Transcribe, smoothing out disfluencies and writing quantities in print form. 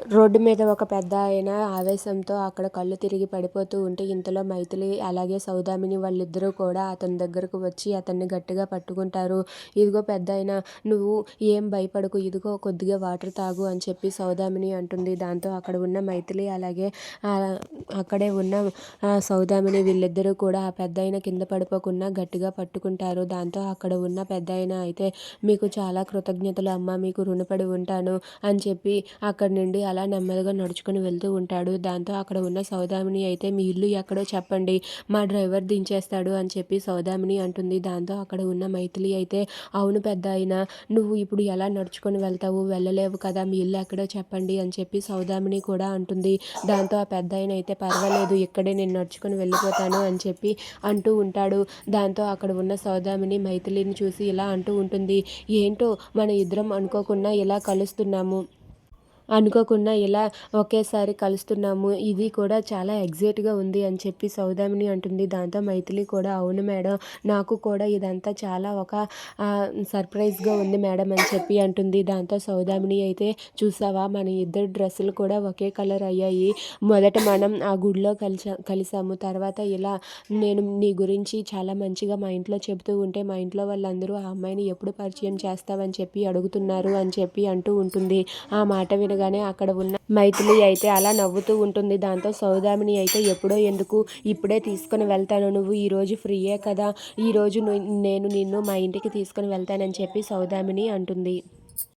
Road మీద ఒక పెద్దాయన ఆవేశంతో అక్కడ కళ్ళు తిరిగి పడిపోతూ ఉంటే, ఇంతలో మైథిలి అలాగే సౌదామిని వాళ్ళిద్దరూ కూడా అతని దగ్గరకు వచ్చి అతన్ని గట్టిగా పట్టుకుంటారు. "ఇదిగో పెద్దాయనా, నువ్వు ఏం భయపడకు, ఇదిగో కొద్దిగా వాటర్ తాగు" అని చెప్పి సౌదామిని అంటుంది. దాంతో అక్కడ ఉన్న మైథిలి అలాగే అక్కడే ఉన్న సౌదామిని వీళ్ళిద్దరూ కూడా ఆ పెద్దాయన కింద పడిపోకుండా గట్టిగా పట్టుకుంటారు. దాంతో అక్కడ ఉన్న పెద్దాయన అయితే, "మీకు చాలా కృతజ్ఞతలు అమ్మ, మీకు రుణపడి ఉంటాను" అని చెప్పి అక్కడి నుండి అలా నెమ్మదిగా నడుచుకొని వెళ్తూ ఉంటాడు. దాంతో అక్కడ ఉన్న సౌదామిని అయితే, "మీ ఇల్లు ఎక్కడో చెప్పండి, మా డ్రైవర్ దించేస్తాడు" అని చెప్పి సౌదామిని అంటుంది. దాంతో అక్కడ ఉన్న మైథిలి అయితే, "అవును పెద్దాయన, నువ్వు ఇప్పుడు ఎలా నడుచుకొని వెళ్తావు, వెళ్ళలేవు కదా, మీ ఇల్లు ఎక్కడో చెప్పండి" అని చెప్పి సౌదామిని కూడా అంటుంది. దాంతో ఆ పెద్దాయన అయితే, "పర్వాలేదు, ఇక్కడే నేను నడుచుకొని వెళ్ళిపోతాను" అని చెప్పి అంటూ ఉంటాడు. దాంతో అక్కడ ఉన్న సౌదామిని మైథిలిని చూసి ఇలా అంటూ ఉంటుంది, "ఏంటో మన ఇద్దరం అనుకోకుండా ఇలా ఒకేసారి కలుస్తున్నాము. ఇది కూడా చాలా ఎక్సైట్‌గా ఉంది" అని చెప్పి సౌదామిని అంటుంది. దాంతో మైథిలి కూడా, "అవును మేడం, నాకు కూడా ఇదంతా చాలా ఒక సర్ప్రైజ్‌గా ఉంది మేడం" అని చెప్పి అంటుంది. దాంతో సౌదామిని అయితే, "చూసావా, మన ఇద్దరి డ్రెస్సులు కూడా ఒకే కలర్ అయ్యాయి. మొదట మనం ఆ గుడిలో కలిసాము. తర్వాత ఇలా నేను నీ గురించి చాలా మంచిగా మా ఇంట్లో చెబుతూ ఉంటే, మా ఇంట్లో వాళ్ళందరూ ఆ అమ్మాయిని ఎప్పుడు పరిచయం చేస్తావని చెప్పి అడుగుతున్నారు" అని చెప్పి అంటూ ఉంటుంది. ఆ మాట వినగానే అక్కడ ఉన్న మైథిలి అయితే అలా నవ్వుతూ ఉంటుంది. దాంతో సౌదామిని అయితే, "ఎప్పుడో ఎందుకు, ఇప్పుడే తీసుకొని వెళ్తాను. నువ్వు ఈరోజు ఫ్రీయే కదా, ఈరోజు నేను నిన్ను మా ఇంటికి తీసుకొని వెళ్తానని చెప్పి సౌదామిని అంటుంది.